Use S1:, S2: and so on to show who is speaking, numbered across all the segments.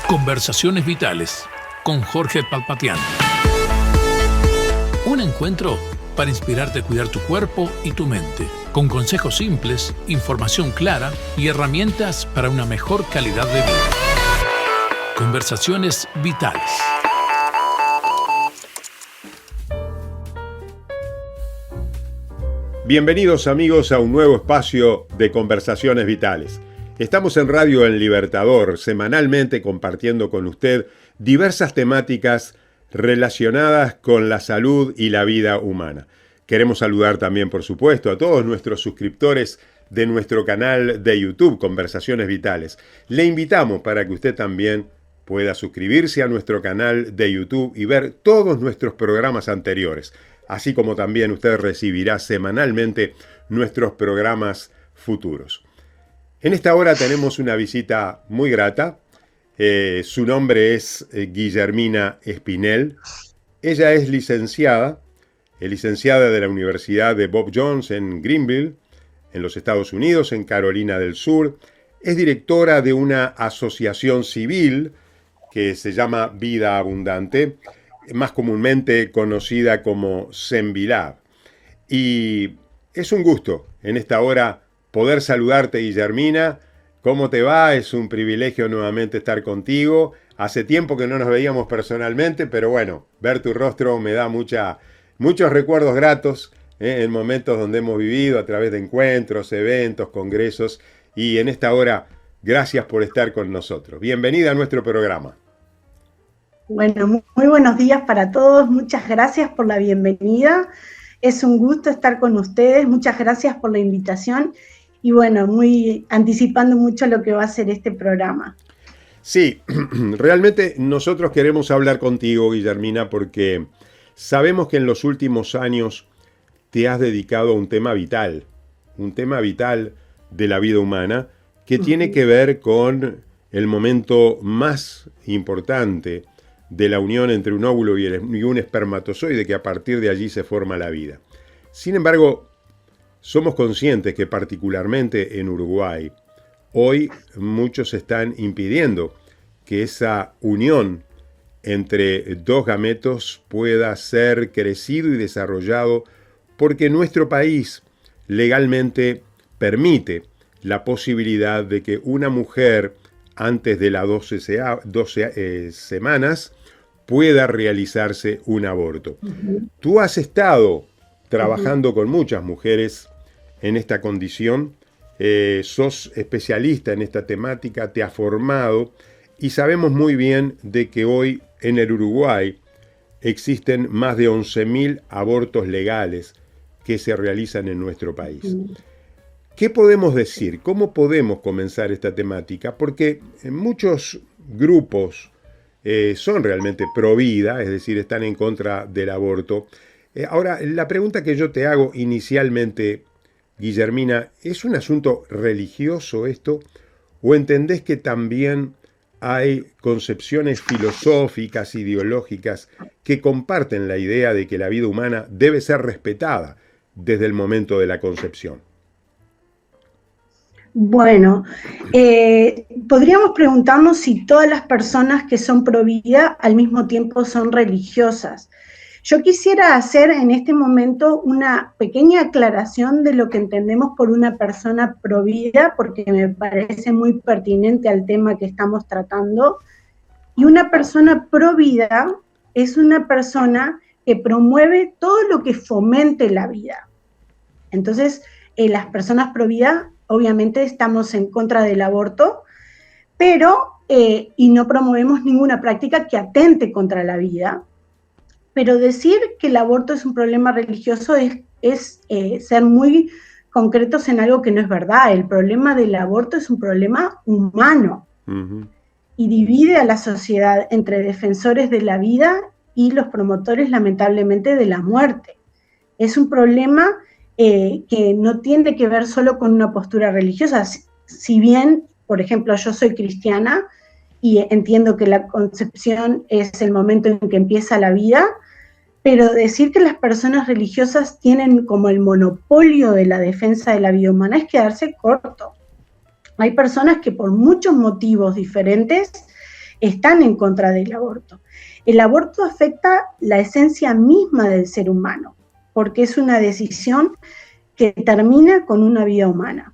S1: Conversaciones Vitales con Jorge Palpatián. Un encuentro para inspirarte a cuidar tu cuerpo y tu mente, con consejos simples, información clara y herramientas para una mejor calidad de vida. Conversaciones Vitales.
S2: Bienvenidos amigos a un nuevo espacio de Conversaciones Vitales. Estamos en Radio El Libertador, semanalmente compartiendo con usted diversas temáticas relacionadas con la salud y la vida humana. Queremos saludar también, por supuesto, a todos nuestros suscriptores de nuestro canal de YouTube, Conversaciones Vitales. Le invitamos para que usted también pueda suscribirse a nuestro canal de YouTube y ver todos nuestros programas anteriores, así como también usted recibirá semanalmente nuestros programas futuros. En esta hora tenemos una visita muy grata. Su nombre es Guillermina Espinel. Ella es licenciada de la Universidad de Bob Jones en Greenville, en los Estados Unidos, en Carolina del Sur. Es directora de una asociación civil que se llama Vida Abundante, más comúnmente conocida como Semvilab. Y es un gusto en esta hora poder saludarte, Guillermina. ¿Cómo te va? Es un privilegio nuevamente estar contigo. Hace tiempo que no nos veíamos personalmente, pero bueno, ver tu rostro me da muchos recuerdos gratos en momentos donde hemos vivido a través de encuentros, eventos, congresos. Y en esta hora, gracias por estar con nosotros. Bienvenida a nuestro programa.
S3: Bueno, muy buenos días para todos. Muchas gracias por la bienvenida. Es un gusto estar con ustedes. Muchas gracias por la invitación. Y bueno, anticipando mucho lo que va a ser este programa.
S2: Sí, realmente nosotros queremos hablar contigo, Guillermina, porque sabemos que en los últimos años te has dedicado a un tema vital de la vida humana, que tiene que ver con el momento más importante de la unión entre un óvulo y un espermatozoide, que a partir de allí se forma la vida. Sin embargo, somos conscientes que particularmente en Uruguay, hoy muchos están impidiendo que esa unión entre dos gametos pueda ser crecido y desarrollado, porque nuestro país legalmente permite la posibilidad de que una mujer antes de las 12 semanas pueda realizarse un aborto. Tú has estado trabajando con muchas mujeres en esta condición, sos especialista en esta temática, te has formado y sabemos muy bien de que hoy en el Uruguay existen más de 11.000 abortos legales que se realizan en nuestro país. ¿Qué podemos decir? ¿Cómo podemos comenzar esta temática? Porque muchos grupos son realmente pro vida, es decir, están en contra del aborto. Ahora, la pregunta que yo te hago inicialmente, Guillermina, ¿es un asunto religioso esto? ¿O entendés que también hay concepciones filosóficas, ideológicas, que comparten la idea de que la vida humana debe ser respetada desde el momento de la concepción?
S3: Bueno, podríamos preguntarnos si todas las personas que son pro vida al mismo tiempo son religiosas. Yo quisiera hacer en este momento una pequeña aclaración de lo que entendemos por una persona pro vida, porque me parece muy pertinente al tema que estamos tratando. Y una persona pro vida es una persona que promueve todo lo que fomente la vida. Entonces, las personas pro vida, obviamente estamos en contra del aborto, pero, y no promovemos ninguna práctica que atente contra la vida. Pero decir que el aborto es un problema religioso es ser muy concretos en algo que no es verdad. El problema del aborto es un problema humano y divide a la sociedad entre defensores de la vida y los promotores, lamentablemente, de la muerte. Es un problema que no tiene que ver solo con una postura religiosa. Si bien, por ejemplo, yo soy cristiana y entiendo que la concepción es el momento en que empieza la vida, pero decir que las personas religiosas tienen como el monopolio de la defensa de la vida humana es quedarse corto. Hay personas que por muchos motivos diferentes están en contra del aborto. El aborto afecta la esencia misma del ser humano, porque es una decisión que termina con una vida humana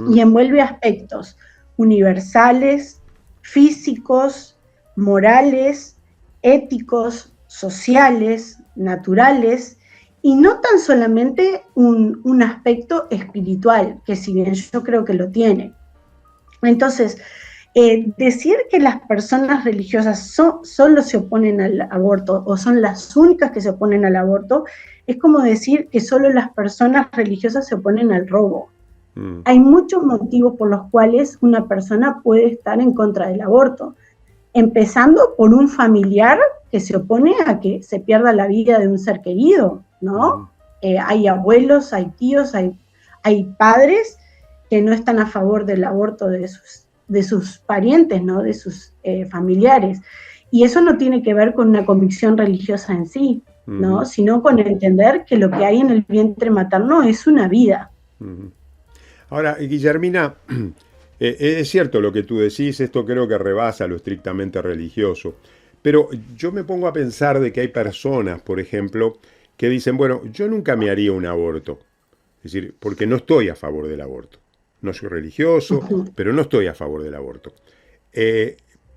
S3: y envuelve aspectos universales, físicos, morales, éticos, sociales, naturales, y no tan solamente un aspecto espiritual, que si bien yo creo que lo tiene. Entonces, decir que las personas religiosas solo se oponen al aborto o son las únicas que se oponen al aborto es como decir que solo las personas religiosas se oponen al robo. Hay muchos motivos por los cuales una persona puede estar en contra del aborto, empezando por un familiar que se opone a que se pierda la vida de un ser querido, ¿no? Hay abuelos, hay tíos, hay padres que no están a favor del aborto de sus parientes, ¿no? De sus familiares. Y eso no tiene que ver con una convicción religiosa en sí, ¿no? Sino con entender que lo que hay en el vientre materno es una vida.
S2: Ahora, Guillermina, es cierto lo que tú decís, esto creo que rebasa lo estrictamente religioso, pero yo me pongo a pensar de que hay personas, por ejemplo, que dicen, bueno, yo nunca me haría un aborto, es decir, porque no estoy a favor del aborto. No soy religioso, pero no estoy a favor del aborto.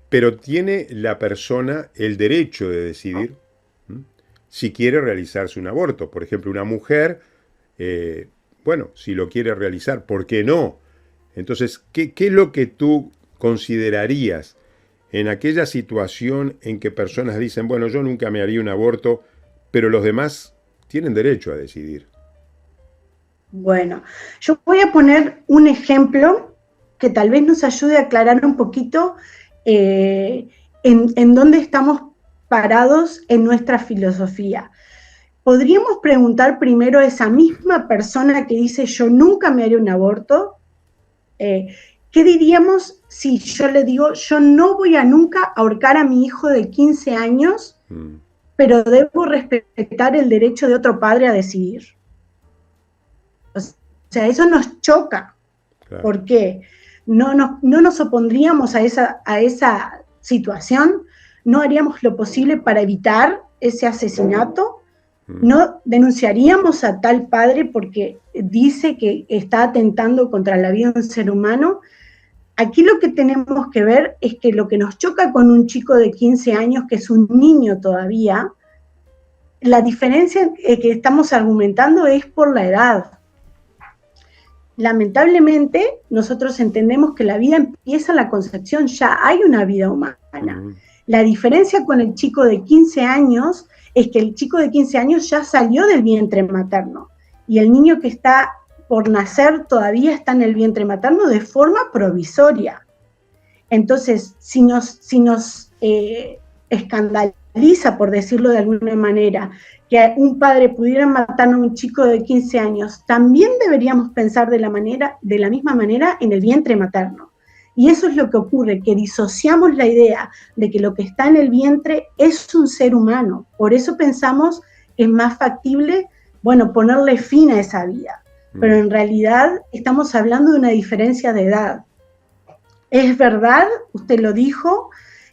S2: Pero tiene la persona el derecho de decidir si quiere realizarse un aborto. Por ejemplo, una mujer, bueno, si lo quiere realizar, ¿por qué no? Entonces, ¿qué es lo que tú considerarías en aquella situación en que personas dicen, bueno, yo nunca me haría un aborto, pero los demás tienen derecho a decidir?
S3: Bueno, yo voy a poner un ejemplo que tal vez nos ayude a aclarar un poquito en dónde estamos parados en nuestra filosofía. Podríamos preguntar primero a esa misma persona que dice yo nunca me haré un aborto, ¿qué diríamos si yo le digo yo no voy a nunca ahorcar a mi hijo de 15 años, pero debo respetar el derecho de otro padre a decidir? O sea, eso nos choca, claro. Porque no nos opondríamos a esa situación, no haríamos lo posible para evitar ese asesinato, no denunciaríamos a tal padre porque dice que está atentando contra la vida de un ser humano. Aquí lo que tenemos que ver es que lo que nos choca con un chico de 15 años, que es un niño todavía, la diferencia que estamos argumentando es por la edad. Lamentablemente, nosotros entendemos que la vida empieza en la concepción, ya hay una vida humana. La diferencia con el chico de 15 años es que el chico de 15 años ya salió del vientre materno y el niño que está por nacer todavía está en el vientre materno de forma provisoria. Entonces, si nos escandaliza, por decirlo de alguna manera, que un padre pudiera matar a un chico de 15 años, también deberíamos pensar de la misma manera en el vientre materno. Y eso es lo que ocurre, que disociamos la idea de que lo que está en el vientre es un ser humano. Por eso pensamos que es más factible, bueno, ponerle fin a esa vida. Pero en realidad estamos hablando de una diferencia de edad. Es verdad, usted lo dijo,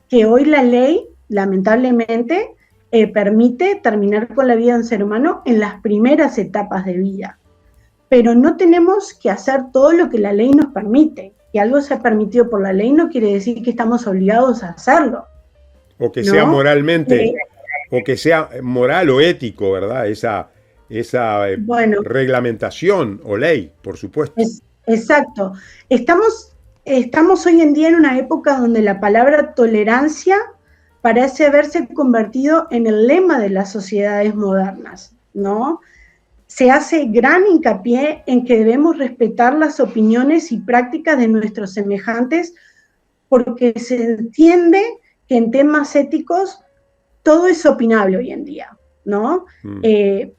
S3: que hoy la ley, lamentablemente, permite terminar con la vida de un ser humano en las primeras etapas de vida. Pero no tenemos que hacer todo lo que la ley nos permite. Que algo sea permitido por la ley no quiere decir que estamos obligados a hacerlo.
S2: O que sea moralmente, o que sea moral o ético, ¿verdad? Esa reglamentación o ley, por supuesto.
S3: Exacto. Estamos hoy en día en una época donde la palabra tolerancia parece haberse convertido en el lema de las sociedades modernas, ¿no? Se hace gran hincapié en que debemos respetar las opiniones y prácticas de nuestros semejantes porque se entiende que en temas éticos todo es opinable hoy en día, ¿no?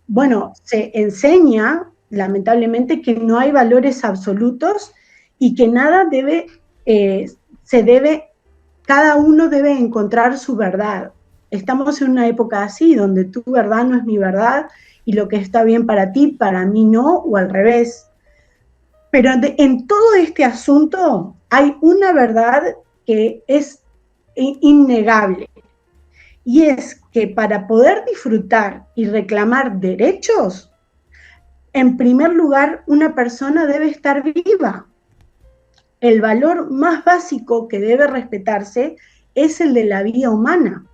S3: Bueno, se enseña, lamentablemente, que no hay valores absolutos y que nada cada uno debe encontrar su verdad. Estamos en una época así, donde tu verdad no es mi verdad, y lo que está bien para ti, para mí no, o al revés. Pero en todo este asunto hay una verdad que es innegable. Y es que para poder disfrutar y reclamar derechos, en primer lugar, una persona debe estar viva. El valor más básico que debe respetarse es el de la vida humana.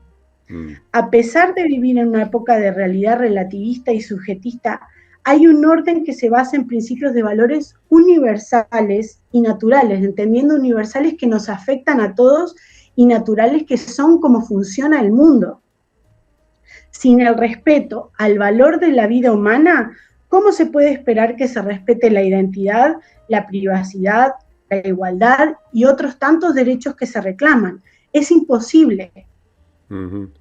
S3: A pesar de vivir en una época de realidad relativista y subjetista, hay un orden que se basa en principios de valores universales y naturales, entendiendo universales que nos afectan a todos y naturales que son como funciona el mundo. Sin el respeto al valor de la vida humana, ¿cómo se puede esperar que se respete la identidad, la privacidad, la igualdad y otros tantos derechos que se reclaman? Es imposible.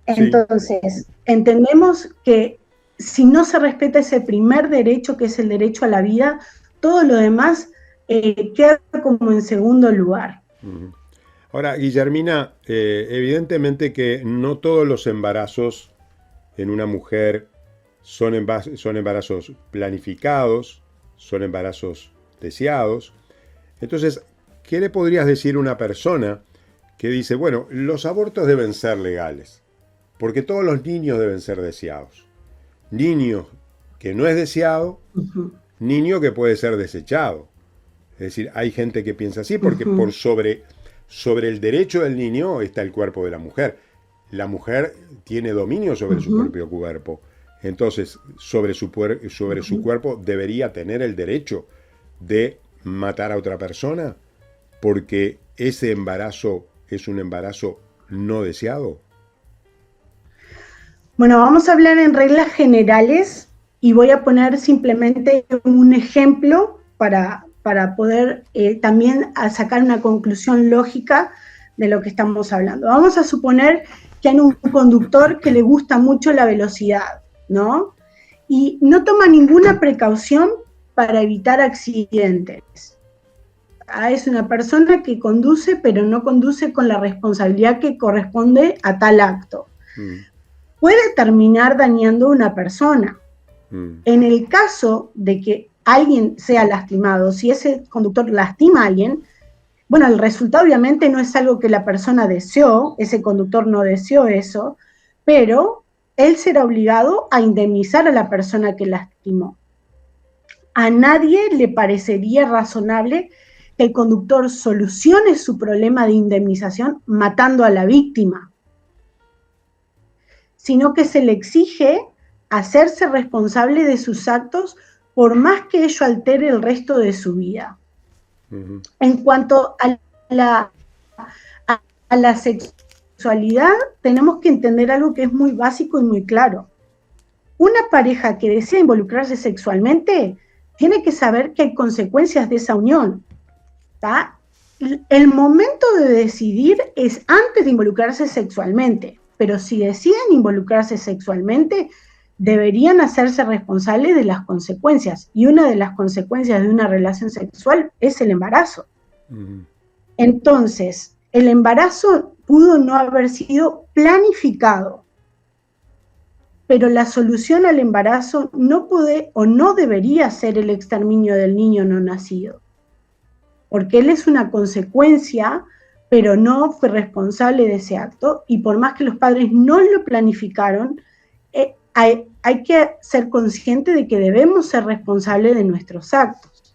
S3: Entonces, entendemos que si no se respeta ese primer derecho, que es el derecho a la vida, todo lo demás queda como en segundo lugar.
S2: Ahora, Guillermina, evidentemente que no todos los embarazos en una mujer son embarazos planificados, son embarazos deseados. Entonces, ¿qué le podrías decir a una persona que dice, bueno, los abortos deben ser legales, porque todos los niños deben ser deseados? Niño que no es deseado, niño que puede ser desechado. Es decir, hay gente que piensa así, porque por sobre el derecho del niño está el cuerpo de la mujer. La mujer tiene dominio sobre su propio cuerpo. Entonces, sobre su cuerpo debería tener el derecho de matar a otra persona, porque ese embarazo es un embarazo no deseado.
S3: Bueno, vamos a hablar en reglas generales y voy a poner simplemente un ejemplo para poder también sacar una conclusión lógica de lo que estamos hablando. Vamos a suponer que hay un conductor que le gusta mucho la velocidad, ¿no? Y no toma ninguna precaución para evitar accidentes. Es una persona que conduce, pero no conduce con la responsabilidad que corresponde a tal acto. Puede terminar dañando a una persona. En el caso de que alguien sea lastimado, si ese conductor lastima a alguien, bueno, el resultado obviamente no es algo que la persona deseó, ese conductor no deseó eso, pero él será obligado a indemnizar a la persona que lastimó. A nadie le parecería razonable que el conductor solucione su problema de indemnización matando a la víctima, sino que se le exige hacerse responsable de sus actos por más que ello altere el resto de su vida. En cuanto a la sexualidad, tenemos que entender algo que es muy básico y muy claro. Una pareja que desea involucrarse sexualmente tiene que saber que hay consecuencias de esa unión, ¿tá? El momento de decidir es antes de involucrarse sexualmente, pero si deciden involucrarse sexualmente, deberían hacerse responsables de las consecuencias, y una de las consecuencias de una relación sexual es el embarazo. Entonces, el embarazo pudo no haber sido planificado, pero la solución al embarazo no puede o no debería ser el exterminio del niño no nacido, porque él es una consecuencia, pero no fue responsable de ese acto, y por más que los padres no lo planificaron, hay que ser consciente de que debemos ser responsables de nuestros actos.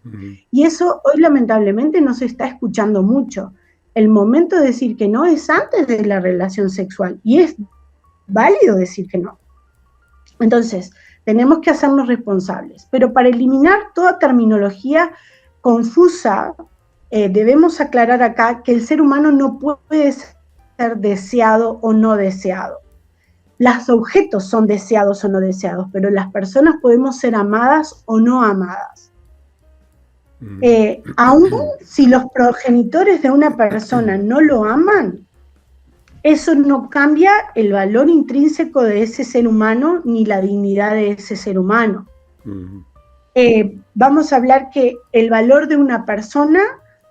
S3: Y eso hoy lamentablemente no se está escuchando mucho. El momento de decir que no es antes de la relación sexual, y es válido decir que no. Entonces, tenemos que hacernos responsables. Pero para eliminar toda terminología confusa, debemos aclarar acá que el ser humano no puede ser deseado o no deseado. Los objetos son deseados o no deseados, pero las personas podemos ser amadas o no amadas. Aún si los progenitores de una persona no lo aman, eso no cambia el valor intrínseco de ese ser humano ni la dignidad de ese ser humano. Vamos a hablar que el valor de una persona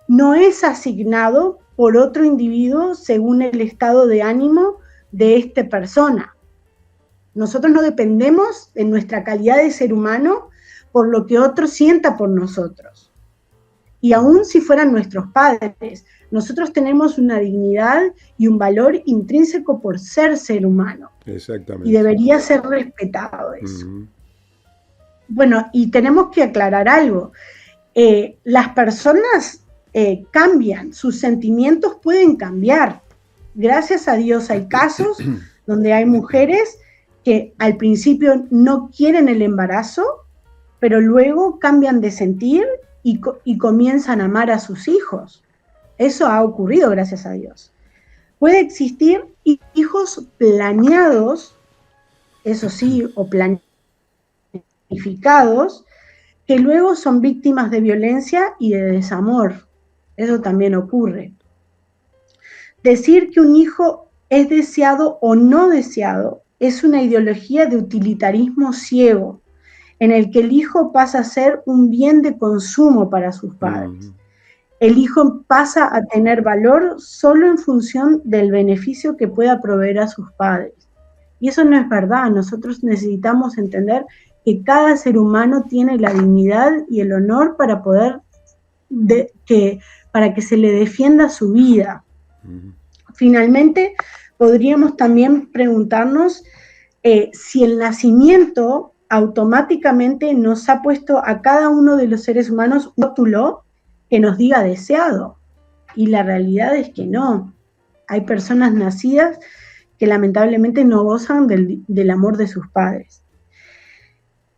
S3: no es asignado por otro individuo según el estado de ánimo de esta persona. Nosotros no dependemos de nuestra calidad de ser humano por lo que otro sienta por nosotros. y aun si fueran nuestros padres. Nosotros tenemos una dignidad y un valor intrínseco por ser humano.
S2: Exactamente.
S3: Y debería ser respetado eso. Bueno, y tenemos que aclarar algo. Las personas cambian, sus sentimientos pueden cambiar. Gracias a Dios hay casos donde hay mujeres que al principio no quieren el embarazo, pero luego cambian de sentir y comienzan a amar a sus hijos. Eso ha ocurrido, gracias a Dios. Puede existir hijos planeados, eso sí, o planificados, que luego son víctimas de violencia y de desamor. Eso también ocurre. Decir que un hijo es deseado o no deseado es una ideología de utilitarismo ciego, en el que el hijo pasa a ser un bien de consumo para sus padres. El hijo pasa a tener valor solo en función del beneficio que pueda proveer a sus padres. Y eso no es verdad. Nosotros necesitamos entender que cada ser humano tiene la dignidad y el honor para poder, para que se le defienda su vida. Finalmente, podríamos también preguntarnos si el nacimiento automáticamente nos ha puesto a cada uno de los seres humanos un rótulo que nos diga deseado. Y la realidad es que no. Hay personas nacidas que lamentablemente no gozan del amor de sus padres.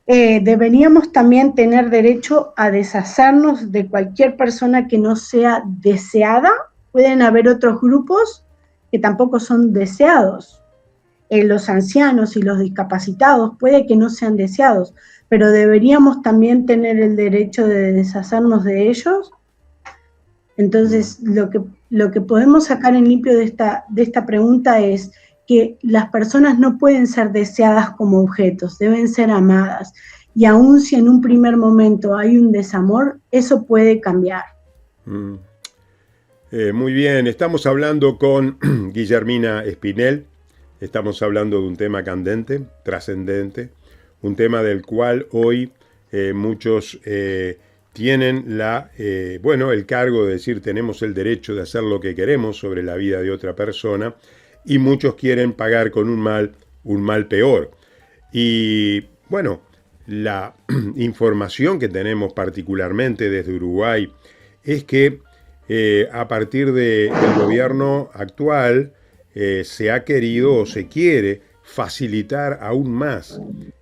S3: Deberíamos también tener derecho a deshacernos de cualquier persona que no sea deseada. Pueden haber otros grupos que tampoco son deseados. Los ancianos y los discapacitados puede que no sean deseados, pero deberíamos también tener el derecho de deshacernos de ellos. Entonces, lo que podemos sacar en limpio de esta pregunta es que las personas no pueden ser deseadas como objetos, deben ser amadas. Y aun si en un primer momento hay un desamor, eso puede cambiar.
S2: Muy bien, estamos hablando con Guillermina Espinel. Estamos hablando de un tema candente, trascendente, un tema del cual hoy muchos tienen el cargo de decir tenemos el derecho de hacer lo que queremos sobre la vida de otra persona, y muchos quieren pagar con un mal peor. Y bueno, la información que tenemos particularmente desde Uruguay es que a partir del gobierno actual se ha querido o se quiere facilitar aún más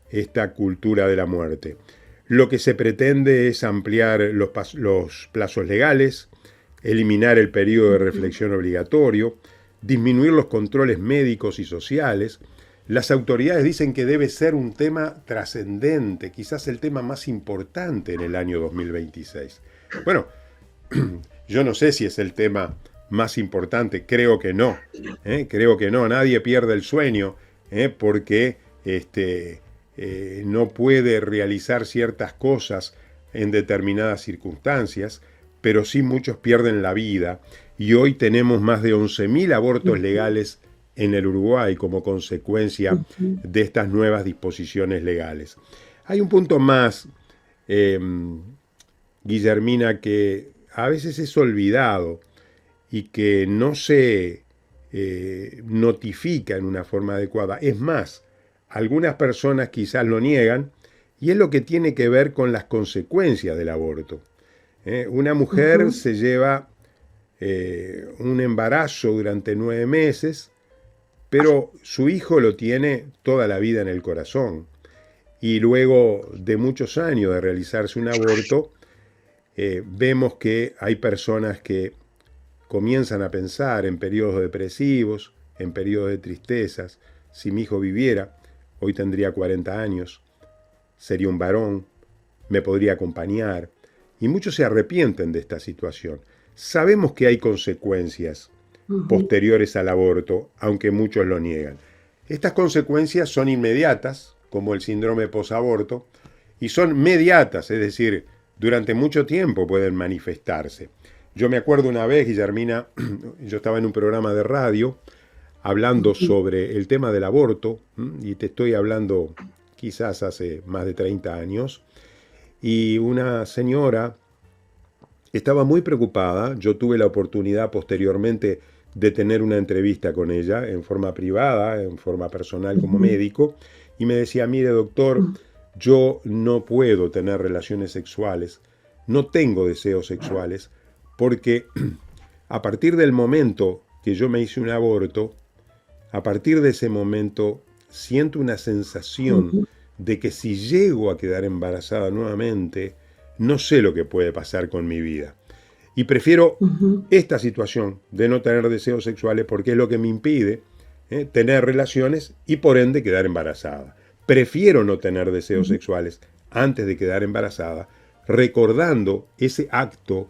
S2: esta cultura de la muerte. Lo que se pretende es ampliar los plazos legales, eliminar el periodo de reflexión obligatorio, disminuir los controles médicos y sociales. Las autoridades dicen que debe ser un tema trascendente, quizás el tema más importante en el año 2026. Bueno, yo no sé si es el tema más importante, creo que no, nadie pierde el sueño porque no puede realizar ciertas cosas en determinadas circunstancias, pero sí muchos pierden la vida, y hoy tenemos más de 11.000 abortos legales en el Uruguay como consecuencia de estas nuevas disposiciones legales. Hay un punto más, Guillermina, que a veces es olvidado y que no se notifica en una forma adecuada. Es más, algunas personas quizás lo niegan, y es lo que tiene que ver con las consecuencias del aborto. Una mujer se lleva un embarazo durante 9 meses, pero su hijo lo tiene toda la vida en el corazón. Y luego de muchos años de realizarse un aborto, vemos que hay personas que comienzan a pensar en periodos depresivos, en periodos de tristezas. Si mi hijo viviera, hoy tendría 40 años, sería un varón, me podría acompañar. Y muchos se arrepienten de esta situación. Sabemos que hay consecuencias posteriores al aborto, aunque muchos lo niegan. Estas consecuencias son inmediatas, como el síndrome posaborto, y son mediatas, es decir, durante mucho tiempo pueden manifestarse. Yo me acuerdo una vez, Guillermina, yo estaba en un programa de radio hablando sobre el tema del aborto, y te estoy hablando quizás hace más de 30 años, y una señora estaba muy preocupada. Yo tuve la oportunidad posteriormente de tener una entrevista con ella en forma privada, en forma personal como médico, y me decía, mire doctor, yo no puedo tener relaciones sexuales, no tengo deseos sexuales, porque a partir del momento que yo me hice un aborto, a partir de ese momento siento una sensación de que si llego a quedar embarazada nuevamente, no sé lo que puede pasar con mi vida. Y prefiero esta situación de no tener deseos sexuales porque es lo que me impide tener relaciones y por ende quedar embarazada. Prefiero no tener deseos sexuales antes de quedar embarazada, recordando ese acto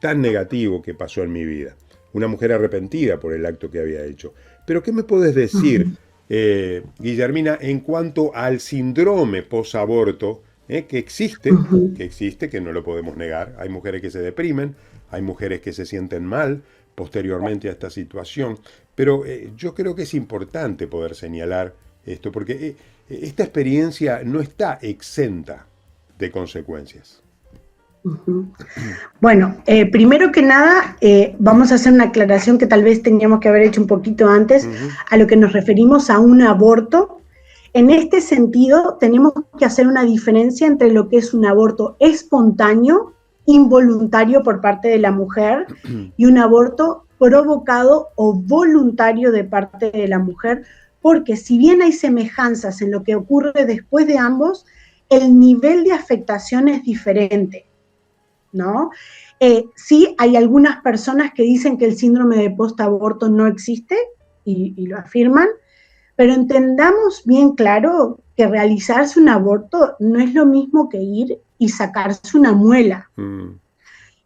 S2: tan negativo que pasó en mi vida. Una mujer arrepentida por el acto que había hecho. Pero ¿qué me puedes decir, Guillermina, en cuanto al síndrome posaborto? Que existe, que no lo podemos negar. Hay mujeres que se deprimen, hay mujeres que se sienten mal posteriormente a esta situación, pero yo creo que es importante poder señalar esto, porque esta experiencia no está exenta de consecuencias.
S3: Bueno, primero que nada, vamos a hacer una aclaración que tal vez teníamos que haber hecho un poquito antes, a lo que nos referimos a un aborto. En este sentido, tenemos que hacer una diferencia entre lo que es un aborto espontáneo, involuntario por parte de la mujer, y un aborto provocado o voluntario de parte de la mujer, porque si bien hay semejanzas en lo que ocurre después de ambos, el nivel de afectación es diferente, ¿no? Sí, hay algunas personas que dicen que el síndrome de postaborto no existe, y lo afirman, pero entendamos bien claro que realizarse un aborto no es lo mismo que ir y sacarse una muela.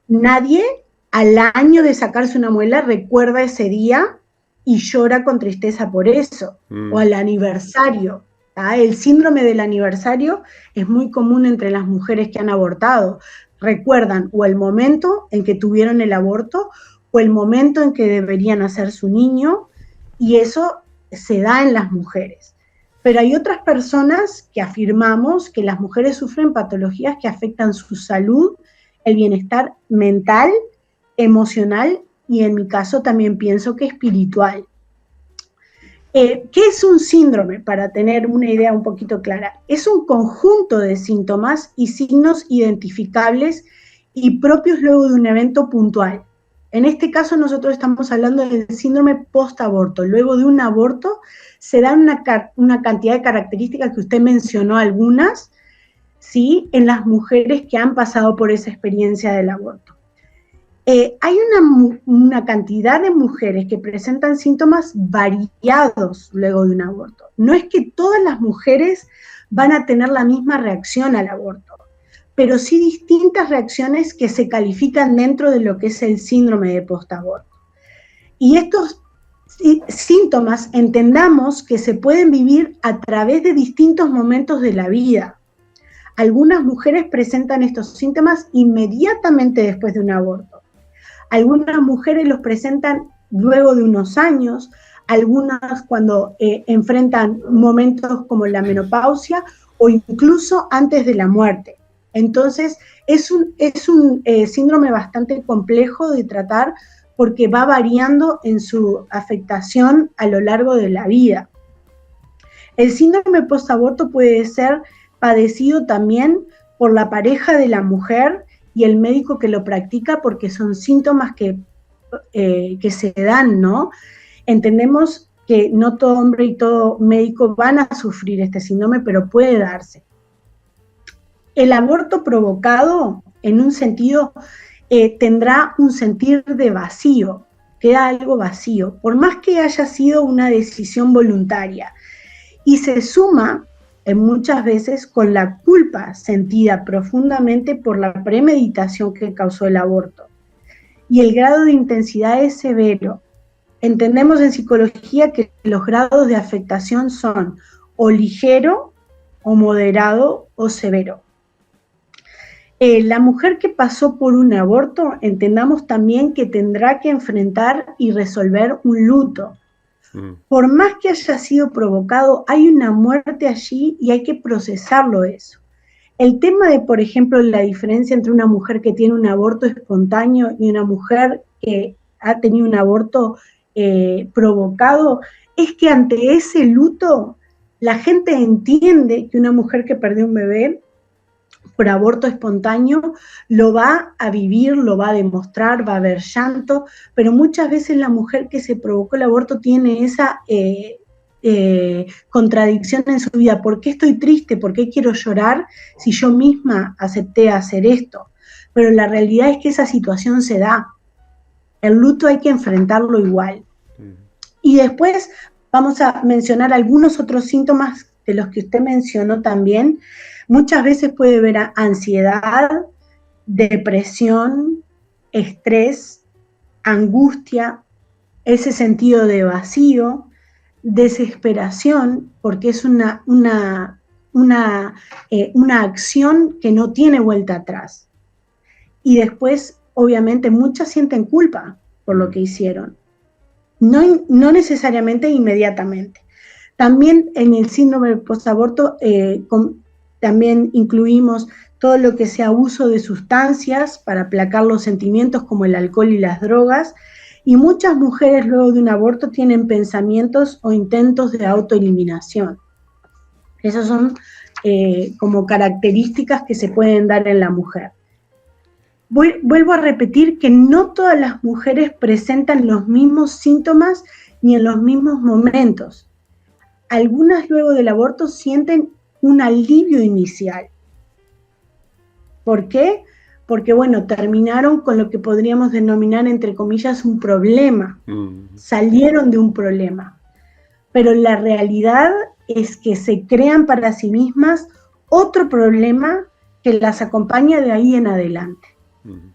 S3: Nadie al año de sacarse una muela recuerda ese día y llora con tristeza por eso, o al aniversario. El síndrome del aniversario es muy común entre las mujeres que han abortado. Recuerdan o el momento en que tuvieron el aborto o el momento en que deberían hacer su niño, y eso se da en las mujeres. Pero hay otras personas que afirmamos que las mujeres sufren patologías que afectan su salud, el bienestar mental, emocional y en mi caso también pienso que espiritual. ¿Qué es un síndrome? Para tener una idea un poquito clara. Es un conjunto de síntomas y signos identificables y propios luego de un evento puntual. En este caso nosotros estamos hablando del síndrome post-aborto. Luego de un aborto se dan una cantidad de características que usted mencionó algunas, ¿sí? En las mujeres que han pasado por esa experiencia del aborto. Hay una cantidad de mujeres que presentan síntomas variados luego de un aborto. No es que todas las mujeres van a tener la misma reacción al aborto, pero sí distintas reacciones que se califican dentro de lo que es el síndrome de postaborto. Y estos síntomas entendamos que se pueden vivir a través de distintos momentos de la vida. Algunas mujeres presentan estos síntomas inmediatamente después de un aborto. Algunas mujeres los presentan luego de unos años, algunas cuando enfrentan momentos como la menopausia o incluso antes de la muerte. Entonces, es un síndrome bastante complejo de tratar porque va variando en su afectación a lo largo de la vida. El síndrome postaborto puede ser padecido también por la pareja de la mujer y el médico que lo practica porque son síntomas que se dan, ¿no? Entendemos que no todo hombre y todo médico van a sufrir este síndrome, pero puede darse. El aborto provocado, en un sentido, tendrá un sentir de vacío, queda algo vacío, por más que haya sido una decisión voluntaria, y se suma muchas veces con la culpa sentida profundamente por la premeditación que causó el aborto. Y el grado de intensidad es severo. Entendemos en psicología que los grados de afectación son o ligero, o moderado, o severo. La mujer que pasó por un aborto, entendamos también que tendrá que enfrentar y resolver un luto. Por más que haya sido provocado, hay una muerte allí y hay que procesarlo eso. El tema de, por ejemplo, la diferencia entre una mujer que tiene un aborto espontáneo y una mujer que ha tenido un aborto provocado, es que ante ese luto la gente entiende que una mujer que perdió un bebé por aborto espontáneo lo va a vivir, lo va a demostrar, va a haber llanto, pero muchas veces la mujer que se provocó el aborto tiene esa contradicción en su vida. ¿Por qué estoy triste? ¿Por qué quiero llorar si yo misma acepté hacer esto? Pero la realidad es que esa situación se da. El luto hay que enfrentarlo igual. Y después vamos a mencionar algunos otros síntomas de los que usted mencionó también. Muchas veces puede haber ansiedad, depresión, estrés, angustia, ese sentido de vacío, desesperación, porque es una acción que no tiene vuelta atrás. Y después, obviamente, muchas sienten culpa por lo que hicieron. No necesariamente inmediatamente. También en el síndrome posaborto también incluimos todo lo que sea uso de sustancias para aplacar los sentimientos como el alcohol y las drogas, y muchas mujeres luego de un aborto tienen pensamientos o intentos de autoeliminación. Esas son como características que se pueden dar en la mujer. Vuelvo a repetir que no todas las mujeres presentan los mismos síntomas ni en los mismos momentos. Algunas luego del aborto sienten un alivio inicial. ¿Por qué? Porque, bueno, terminaron con lo que podríamos denominar, entre comillas, un problema. Salieron de un problema. Pero la realidad es que se crean para sí mismas otro problema que las acompaña de ahí en adelante.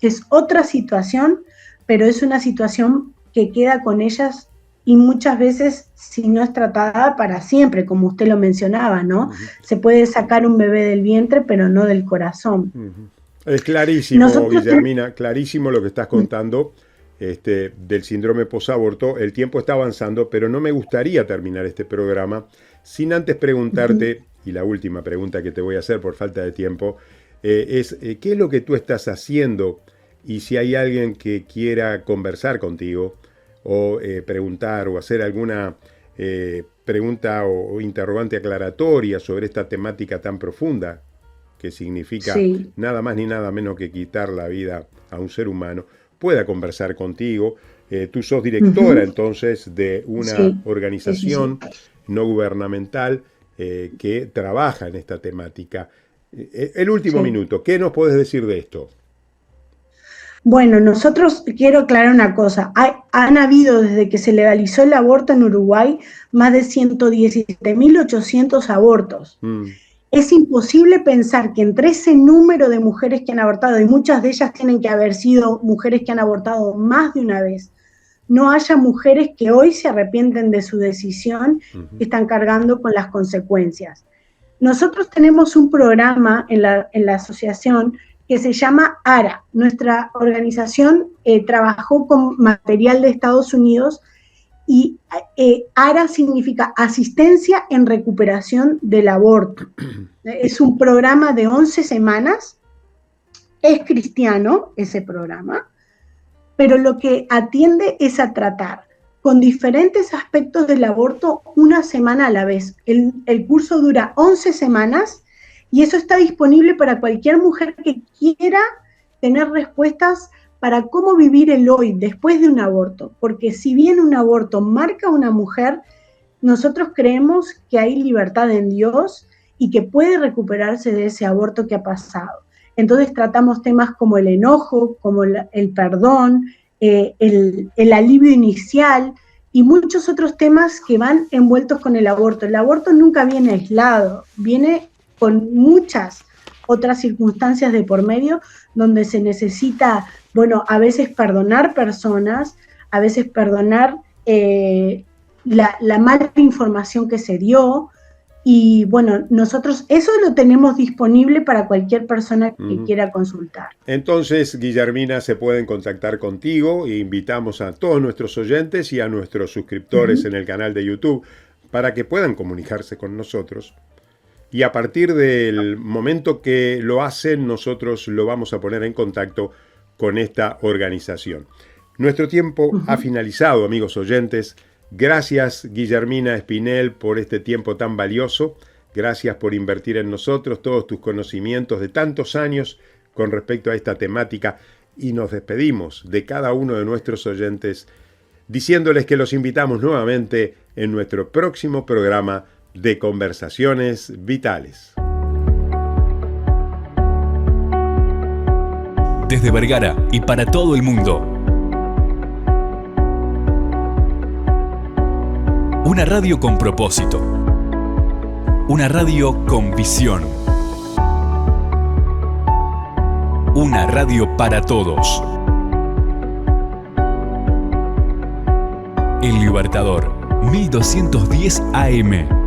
S3: Es otra situación, pero es una situación que queda con ellas y muchas veces, si no es tratada, para siempre, como usted lo mencionaba, ¿no? Se puede sacar un bebé del vientre, pero no del corazón.
S2: Es clarísimo, Guillermina, clarísimo lo que estás contando del síndrome posaborto. El tiempo está avanzando, pero no me gustaría terminar este programa sin antes preguntarte, y la última pregunta que te voy a hacer por falta de tiempo, es ¿qué es lo que tú estás haciendo? Y si hay alguien que quiera conversar contigo o preguntar o hacer alguna pregunta o interrogante aclaratoria sobre esta temática tan profunda que significa nada más ni nada menos que quitar la vida a un ser humano, pueda conversar contigo. Tú sos directora entonces de una organización no gubernamental que trabaja en esta temática. El último minuto, ¿qué nos podés decir de esto?
S3: Bueno, nosotros, quiero aclarar una cosa, han habido desde que se legalizó el aborto en Uruguay más de 117.800 abortos. Es imposible pensar que entre ese número de mujeres que han abortado, y muchas de ellas tienen que haber sido mujeres que han abortado más de una vez, no haya mujeres que hoy se arrepienten de su decisión y están cargando con las consecuencias. Nosotros tenemos un programa en la asociación que se llama ARA. Nuestra organización trabajó con material de Estados Unidos y ARA significa Asistencia en Recuperación del Aborto. Es un programa de 11 semanas, es cristiano ese programa, pero lo que atiende es a tratar con diferentes aspectos del aborto una semana a la vez. El curso dura 11 semanas y eso está disponible para cualquier mujer que quiera tener respuestas para cómo vivir el hoy después de un aborto. Porque si bien un aborto marca a una mujer, nosotros creemos que hay libertad en Dios y que puede recuperarse de ese aborto que ha pasado. Entonces tratamos temas como el enojo, como el perdón, el alivio inicial y muchos otros temas que van envueltos con el aborto. El aborto nunca viene aislado, viene con muchas otras circunstancias de por medio donde se necesita, bueno, a veces perdonar personas, a veces perdonar la mala información que se dio. Y bueno, nosotros eso lo tenemos disponible para cualquier persona que quiera consultar.
S2: Entonces, Guillermina, se pueden contactar contigo e invitamos a todos nuestros oyentes y a nuestros suscriptores en el canal de YouTube para que puedan comunicarse con nosotros y a partir del momento que lo hacen, nosotros lo vamos a poner en contacto con esta organización. Nuestro tiempo ha finalizado, amigos oyentes. Gracias, Guillermina Espinel, por este tiempo tan valioso. Gracias por invertir en nosotros todos tus conocimientos de tantos años con respecto a esta temática. Y nos despedimos de cada uno de nuestros oyentes diciéndoles que los invitamos nuevamente en nuestro próximo programa de Conversaciones Vitales.
S4: Desde Vergara y para todo el mundo. Una radio con propósito. Una radio con visión. Una radio para todos. El Libertador, 1210 AM.